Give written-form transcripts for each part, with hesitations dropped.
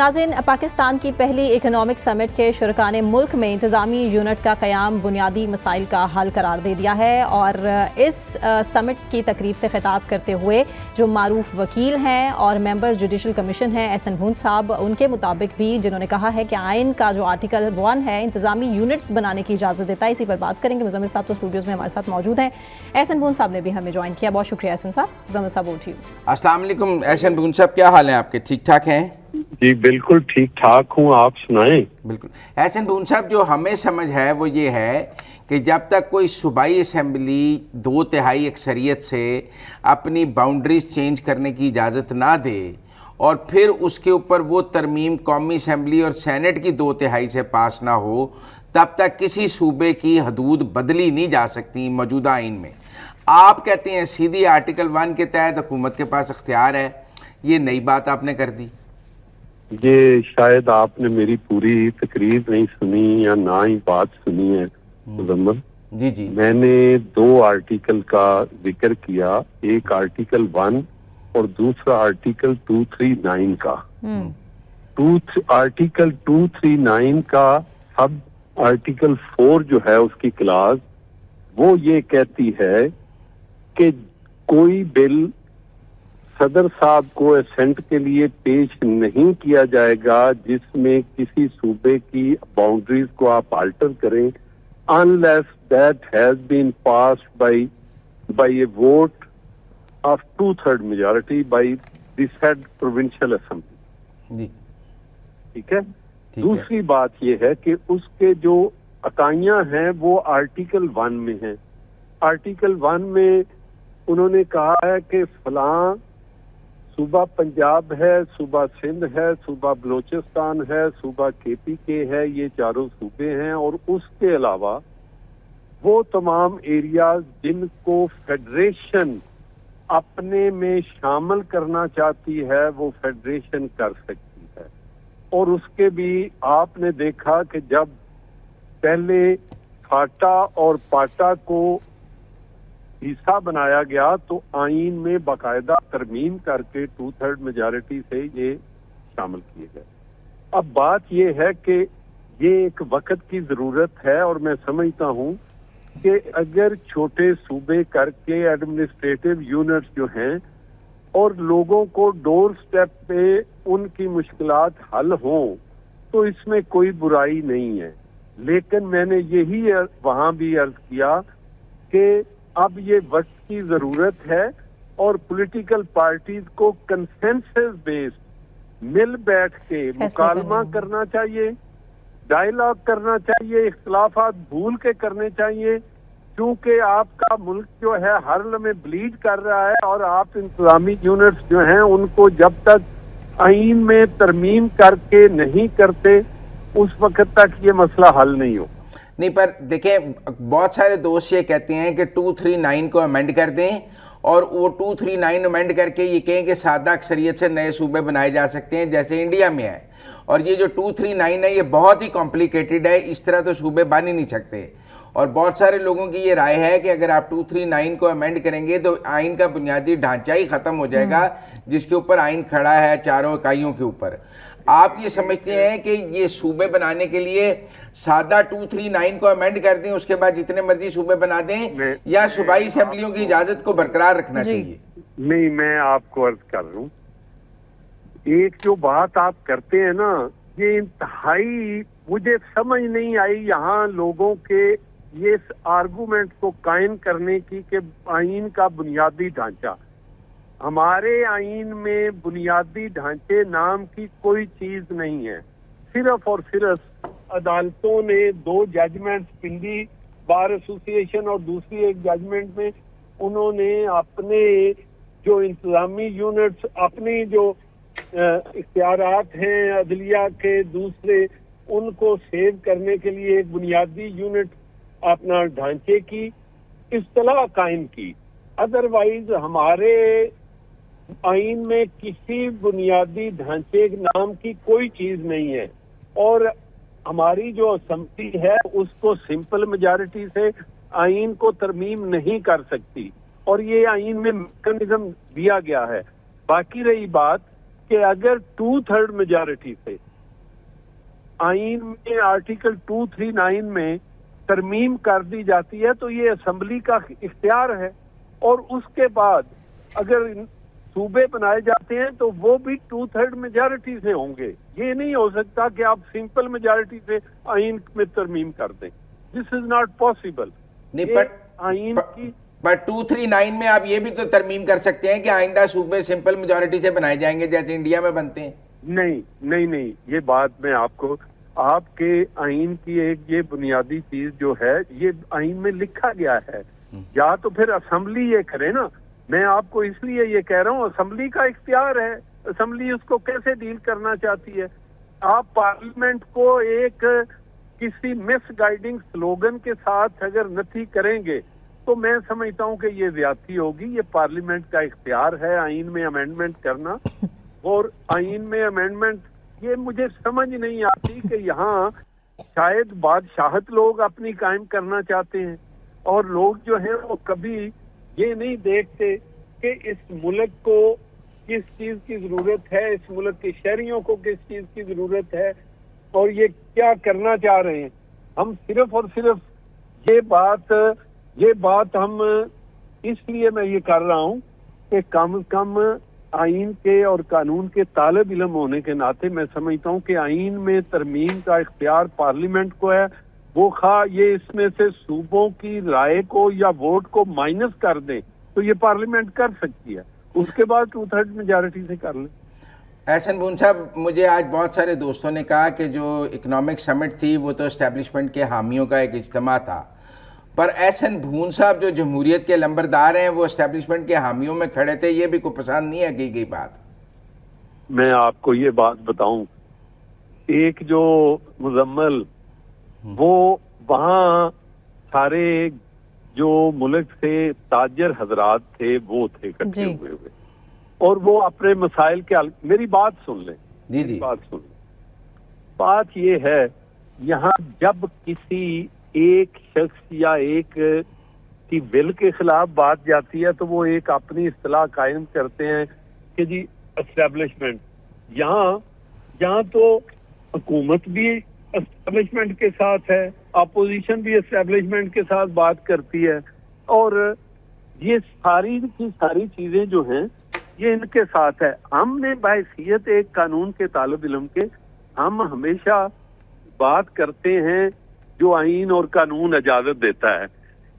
नाज़रीन, पाकिस्तान की पहली इकनॉमिक समिट के शुरकाने मुल्क में इंतज़ामी यूनिट का क़याम बुनियादी मसाइल का हल करार दे दिया है। और इस समिट की तकरीब से खिताब करते हुए जो मारूफ वकील हैं और मेंबर जुडिशल कमीशन हैं एहसन भून साहब, उनके मुताबिक भी जिन्होंने कहा है कि आइन का जो आर्टिकल 1 है इंतज़ामी यूनिट्स बनाने की इजाज़त देता है। इसी पर बात करेंगे। मुज़म्मिल साहब तो स्टूडियोज़ में हमारे साथ मौजूद हैं। एहसन भून साहब ने भी हमें ज्वाइन किया। बहुत शुक्रिया एहसन साहब। मुज़म्मिल साहब उठिए। अस्सलाम वालेकुम एहसन भून साहब, क्या हाल है आपके? ठीक ठाक हैं? जी बिल्कुल ठीक ठाक हूँ, आप सुनाएं। बिल्कुल। एहसन भून साहब, जो हमें समझ है वो ये है कि जब तक कोई सूबाई असम्बली 2/3 अक्सरियत से अपनी बाउंड्रीज चेंज करने की इजाज़त ना दे और फिर उसके ऊपर वो तरमीम कौमी असम्बली और सेनेट की 2/3 से पास ना हो, तब तक किसी सूबे की हदूद बदली नहीं जा सकती मौजूदा आइन में। आप कहते हैं सीधी आर्टिकल 1 के तहत हुकूमत के पास इख्तियार है। ये नई बात आपने कर दी। ये शायद आपने मेरी पूरी तकरीर नहीं सुनी या ना ही बात सुनी है मुजम्मिल। जी मैंने 2 आर्टिकल का जिक्र किया, एक आर्टिकल 1 और दूसरा आर्टिकल 239 का। आर्टिकल 239 का सब आर्टिकल 4 जो है उसकी क्लास, वो ये कहती है कि कोई बिल सदर साहब को असेंट के लिए पेश नहीं किया जाएगा जिसमें किसी सूबे की बाउंड्रीज को आप अल्टर करें, unless that has been passed by a vote of 2/3 majority by the said provincial assembly. ठीक है। दूसरी बात यह है कि उसके जो अकाइयां हैं वो आर्टिकल 1 में है। आर्टिकल 1 में उन्होंने कहा है कि फलां सूबा पंजाब है, सूबा सिंध है, सूबा बलोचिस्तान है, सूबा KPK है, ये चारों सूबे हैं। और उसके अलावा वो तमाम एरियाज जिनको फेडरेशन अपने में शामिल करना चाहती है वो फेडरेशन कर सकती है। और उसके भी आपने देखा कि जब पहले फाटा और पाटा को हिस्सा बनाया गया तो आइन में बाकायदा तरमीम करके 2/3 मेजॉरिटी से ये शामिल किए गए। अब बात ये है कि ये एक वक्त की जरूरत है और मैं समझता हूँ कि अगर छोटे सूबे करके एडमिनिस्ट्रेटिव यूनिट्स जो हैं और लोगों को डोर स्टेप पे उनकी मुश्किलात हल हों तो इसमें कोई बुराई नहीं है। लेकिन मैंने यही वहां भी अर्ज किया कि अब ये वक्त की जरूरत है और पॉलिटिकल पार्टीज को कंसेंसस बेस्ड मिल बैठ के मुकालमा करना चाहिए, डायलॉग करना चाहिए, इख्तिलाफात भूल के करने चाहिए। क्योंकि आपका मुल्क जो है हर लम्हे ब्लीड कर रहा है और आप इंतजामी यूनिट्स जो हैं उनको जब तक आइन में तरमीम करके नहीं करते उस वक्त तक ये मसला हल नहीं हो। नहीं, पर देखें, बहुत सारे दोस्त ये कहते हैं कि 239 को अमेंड कर दें और वो 239 अमेंड करके ये कहें कि सादा अक्सरियत से नए सूबे बनाए जा सकते हैं जैसे इंडिया में है। और ये जो 239 है ये बहुत ही कॉम्प्लिकेटेड है, इस तरह तो सूबे बन ही नहीं सकते। और बहुत सारे लोगों की ये राय है कि अगर आप 239 को अमेंड करेंगे तो आइन का बुनियादी ढांचा ही ख़त्म हो जाएगा जिसके ऊपर आइन खड़ा है चारों इकाइयों के ऊपर। आप ये समझते हैं कि ये सूबे बनाने के लिए सादा 239 को अमेंड कर दें, उसके बाद जितने मर्जी सूबे बना दें, या सूबाई असेंबलियों की इजाजत को बरकरार रखना चाहिए? नहीं, मैं आपको अर्ज कर रहा हूँ, एक जो बात आप करते हैं ना ये इंतहाई मुझे समझ नहीं आई यहाँ लोगों के ये आर्गूमेंट को कायम करने की कि आइन का बुनियादी ढांचा। हमारे आइन में बुनियादी ढांचे नाम की कोई चीज नहीं है। सिर्फ और सिर्फ अदालतों ने 2 जजमेंट, पिंडी बार एसोसिएशन और दूसरी एक जजमेंट में उन्होंने अपने जो इंतजामी यूनिट्स, अपनी जो इख्तियारात हैं अदलिया के दूसरे, उनको सेव करने के लिए एक बुनियादी यूनिट अपना ढांचे की इस्तिलाह कायम की। अदरवाइज हमारे आइन में किसी बुनियादी ढांचे नाम की कोई चीज नहीं है। और हमारी जो असेंबली है उसको सिंपल मेजॉरिटी से आइन को तरमीम नहीं कर सकती और ये आइन में मैकेनिज्म दिया गया है। बाकी रही बात कि अगर 2/3 मेजॉरिटी से आइन में आर्टिकल 239 में तरमीम कर दी जाती है तो ये असेंबली का इख्तियार है, और उसके बाद अगर सूबे बनाए जाते हैं तो वो भी 2/3 मेजॉरिटी से होंगे। ये नहीं हो सकता कि आप सिंपल मेजॉरिटी से आइन में तरमीम कर दें। This is not possible. नहीं, आइन की पर 239 में आप ये भी तो तरमीम कर सकते हैं कि आइंदा सूबे सिंपल मेजॉरिटी से बनाए जाएंगे जैसे इंडिया में बनते हैं। नहीं नहीं नहीं, ये बात मैं आपको, आपके आइन की एक ये बुनियादी चीज जो है ये आइन में लिखा गया है, या तो फिर असेंबली ये करे ना। मैं आपको इसलिए ये कह रहा हूँ असेंबली का इख्तियार है, असेंबली उसको कैसे डील करना चाहती है। आप पार्लियामेंट को एक किसी मिस गाइडिंग स्लोगन के साथ अगर नथी करेंगे तो मैं समझता हूँ कि ये ज्यादती होगी। ये पार्लियामेंट का इख्तियार है आइन में अमेंडमेंट करना, और आइन में अमेंडमेंट ये मुझे समझ नहीं आती कि यहाँ शायद बादशाहत लोग अपनी कायम करना चाहते हैं, और लोग जो है वो कभी ये नहीं देखते कि इस मुल्क को किस चीज की जरूरत है, इस मुल्क के शहरियों को किस चीज की जरूरत है, और ये क्या करना चाह रहे हैं। हम सिर्फ और सिर्फ ये बात हम इसलिए मैं ये कर रहा हूँ कि कम से कम आइन के और कानून के तालिब इल्म होने के नाते मैं समझता हूँ कि आइन में तरमीम का इख्तियार पार्लियामेंट को है। वो खा ये इसमें से सूबों की राय को या वोट को माइनस कर दें तो ये पार्लियामेंट कर सकती है, उसके बाद 2/3 मेजॉरिटी से कर लें। एहसन भून साहब, मुझे आज बहुत सारे दोस्तों ने कहा कि जो इकोनॉमिक समिट थी वो तो एस्टेब्लिशमेंट के हामियों का एक इज्तिमा था, पर एहसन भून साहब जो जमहूरियत के लंबरदार हैं वो एस्टेब्लिशमेंट के हामियों में खड़े थे, ये भी कोई पसंद नहीं है की गई बात। मैं आपको ये बात बताऊं, एक जो मुजम्मल वो वहाँ सारे जो मुल्क से ताजर हजरात थे वो थे इकट्ठे हुए, और वो अपने मसाइल के मेरी बात सुन लें। जी बात सुन लें। बात ये है, यहाँ जब किसी एक शख्स या एक की विल के खिलाफ बात जाती है तो वो एक अपनी इस्तिलाह कायम करते हैं कि जी एस्टेब्लिशमेंट। यहाँ तो हुकूमत भी एस्टेब्लिशमेंट के साथ है, अपोजिशन भी एस्टेब्लिशमेंट के साथ बात करती है, और ये सारी की सारी चीजें जो हैं ये इनके साथ है। हमने बहैसियत एक कानून के तालिब इल्म के हम हमेशा बात करते हैं जो आइन और कानून इजाजत देता है।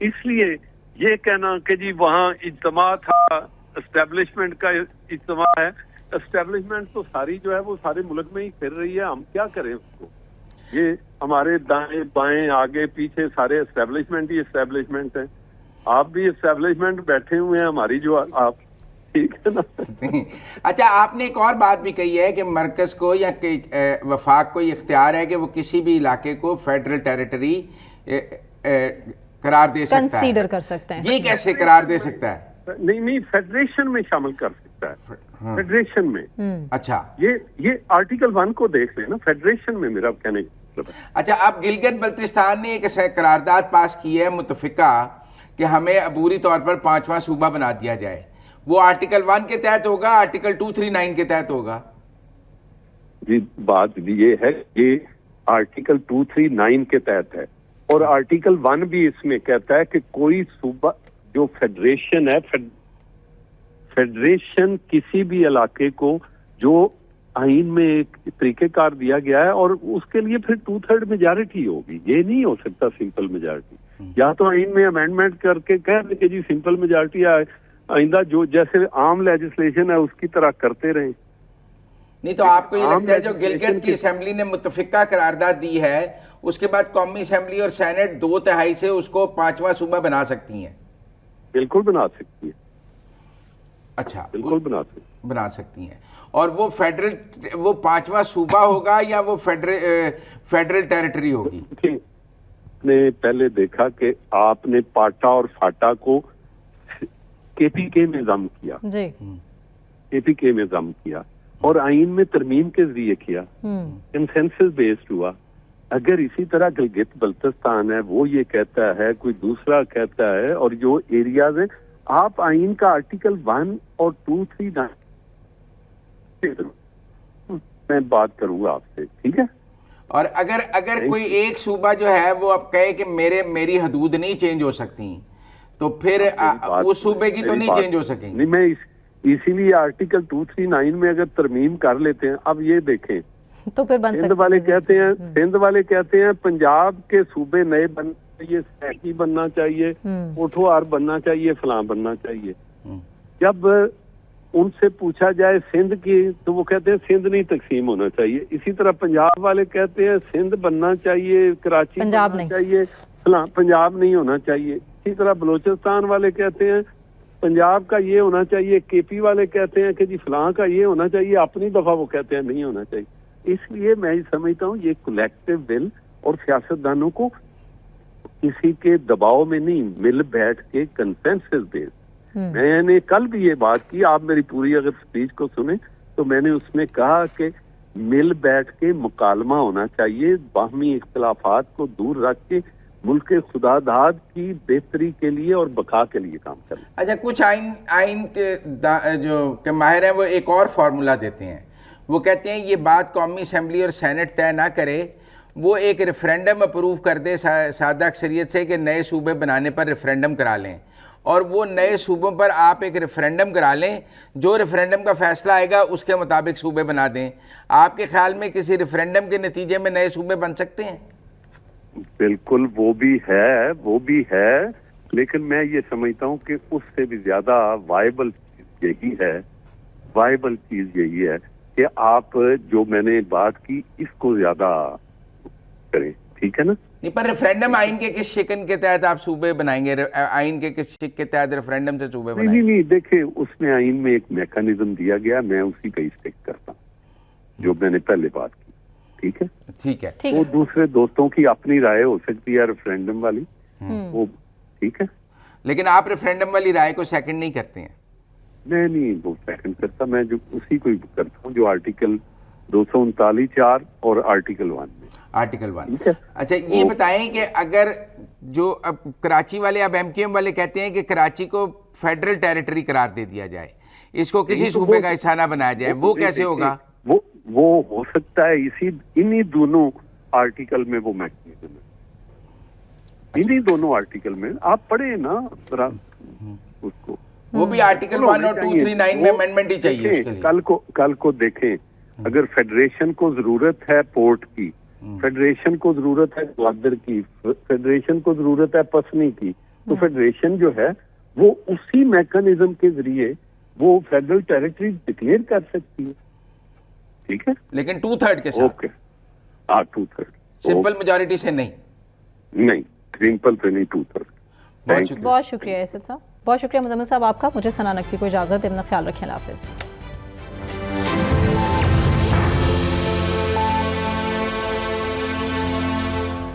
इसलिए ये कहना कि जी वहाँ इज्तिमा था, एस्टेब्लिशमेंट का इज्तिमा है, एस्टेब्लिशमेंट तो सारी जो है वो सारे मुल्क में ही फिर रही है, हम क्या करें उसको। ये हमारे दाएं बाएं आगे पीछे सारे एस्टेब्लिशमेंट ही एस्टेब्लिशमेंट है। आप भी एस्टेब्लिशमेंट बैठे हुए हैं हमारी जो आप, ठीक है ना। अच्छा, आपने एक और बात भी कही है कि मरकज को या वफाक को ये इख्तियार है कि वो किसी भी इलाके को फेडरल टेरिटरी करार दे सकता है, कंसीडर कर सकते हैं। ये कैसे करार दे सकता है? नहीं, फेडरेशन में शामिल कर सकता है। हाँ। फेडरेशन में। अच्छा, ये आर्टिकल 1 को देख लेना, फेडरेशन में मेरा कहने का। अच्छा, अब गिलगित बल्तिस्तान ने एक करारदाद पास की है मुतफिका कि हमें अबूरी तौर पर 5वां सूबा बना दिया जाए, वो आर्टिकल 1 के तहत होगा, आर्टिकल 239 के तहत होगा? जी, बात ये है, ये आर्टिकल 239 के तहत है, और आर्टिकल 1 भी इसमें कहता है कि कोई सूबा जो फेडरेशन है, फेडरेशन किसी भी इलाके को जो आइन में एक तरीकेकार दिया गया है, और उसके लिए फिर 2/3 मेजॉरिटी होगी। ये नहीं हो सकता सिंपल मेजॉरिटी। या तो आइन में अमेंडमेंट करके कह दें कि जी सिंपल मेजॉरिटी आइंदा जो जैसे आम लेजिस्लेशन है उसकी तरह करते रहे। नहीं तो आपको ये लगता है जो गिलगित की असेंबली ने मुतफिका करारदाद दी है उसके बाद कौमी असेंबली और सेनेट 2/3 से उसको 5वां सूबा बना सकती हैं? बिल्कुल बना सकती है। अच्छा, बिल्कुल बना सकती हैं। और वो 5वां सूबा होगा या वो फेडरल टेरिटरी होगी? ने पहले देखा कि आपने पाटा और फाटा को केपीके में जम किया जी, केपीके में जम किया और आइन में तरमीम के जरिए किया, कंसेंसस बेस्ड हुआ। अगर इसी तरह गिलगित बल्तिस्तान है वो ये कहता है, कोई दूसरा कहता है, और जो एरियाज है आप आइन का आर्टिकल 1 और 239 मैं बात करूंगा आपसे, ठीक है। और अगर कोई एक सूबा जो है वो अब कहे कि मेरी हदूद नहीं चेंज हो सकती, तो फिर उस सूबे की तो नहीं चेंज हो सकेंगी। नहीं, मैं इसीलिए आर्टिकल 239 में अगर तरमीम कर लेते हैं, अब ये देखें तो फिर बन सिंध वाले कहते हैं, सिंध वाले कहते हैं पंजाब के सूबे नए बनना चाहिए, सैकी बनना चाहिए, कोठोहार बनना चाहिए, फलां बनना चाहिए। जब उनसे पूछा जाए सिंध की, तो वो कहते हैं सिंध नहीं तकसीम होना चाहिए। इसी तरह पंजाब वाले कहते हैं सिंध बनना चाहिए, कराची बनना चाहिए, फलां पंजाब नहीं होना चाहिए। इसी तरह बलोचिस्तान वाले कहते हैं पंजाब का ये होना चाहिए, केपी वाले कहते हैं कि जी फलां का ये होना चाहिए, अपनी दफा वो कहते हैं नहीं होना चाहिए। इसलिए मैं ये समझता हूँ ये कलेक्टिव विल, और सियासतदानों को किसी के दबाव में नहीं, मिल बैठ के कंसेंसस बेस्ड। मैंने कल भी ये बात की, आप मेरी पूरी अगर स्पीच को सुने तो मैंने उसमें कहा कि मिल बैठ के मुकालमा होना चाहिए, बाहमी इख्तिलाफात को दूर रख के मुल्क के खुदादाद की बेहतरी के लिए और बका के लिए काम करना। अच्छा, कुछ आइन के जो माहिर हैं वो एक और फार्मूला देते हैं। वो कहते हैं ये बात कौमी असम्बली और सेनेट तय ना करे, वो एक रेफरेंडम अप्रूव कर दे सादा अक्सरियत से कि नए सूबे बनाने पर रेफरेंडम करा लें, और वो नए सूबों पर आप एक रेफरेंडम करा लें, जो रेफरेंडम का फैसला आएगा उसके मुताबिक सूबे बना दें। आपके ख्याल में किसी रेफरेंडम के नतीजे में नए सूबे बन सकते हैं? बिल्कुल, वो भी है, लेकिन मैं ये समझता हूँ कि उससे भी ज्यादा वायबल चीज यही है कि आप जो मैंने बात की इसको ज्यादा करें, ठीक है ना। नहीं, पर रेफरेंडम आइन के किस शिकन के तहत आप सूबे बनाएंगे? आइन के किस शिक के तहत रेफरेंडम से सूबे बनाएंगे? नहीं, देखिए उसमें आइन में एक मैकेनिज्म दिया गया, मैं उसी पे स्टिक करता हूँ जो मैंने पहले बात की, ठीक है। ठीक है, वो दूसरे दोस्तों की अपनी राय हो सकती है रेफरेंडम वाली, वो ठीक है, लेकिन आप रेफरेंडम वाली राय को सेकंड नहीं करते हैं? मैं नहीं वो सेकंड करता, मैं जो उसी को करता हूँ जो आर्टिकल 239(4) और आर्टिकल 1 में। आर्टिकल 1, अच्छा ये बताएं कि अगर जो अब कराची वाले, अब एमक्यूएम वाले कहते हैं कि कराची को फेडरल टेरिटरी करार दे दिया जाए, इसको किसी सूबे का हिस्सा ना बनाया जाए, वो कैसे होगा? वो हो सकता है इन्हीं दोनों आर्टिकल में वो मैकेनिज्म है, इन्हीं दोनों आर्टिकल में आप पढ़े ना उसको, वो भी आर्टिकल 1 और 239 में अमेंडमेंट ही चाहिए उसके लिए। कल को देखें, अगर फेडरेशन को जरूरत है पोर्ट की, फेडरेशन को जरूरत है ग्वादर की, फेडरेशन को जरूरत है पसनी की, तो फेडरेशन जो है वो उसी मैकेनिज्म के जरिए वो फेडरल टेरिटरी डिक्लेयर कर सकती है, ठीक है, लेकिन 2/3 के साथ। ओके, हाँ 2/3, सिंपल मेजोरिटी से नहीं, सिंपल से नहीं, 2/3। बहुत शुक्रिया एसद साहब, बहुत शुक्रिया मुजम्मिल साहब आपका। मुझे सना नकवी को इजाजत, अपना ख्याल रखें, अल्लाह हाफिज़।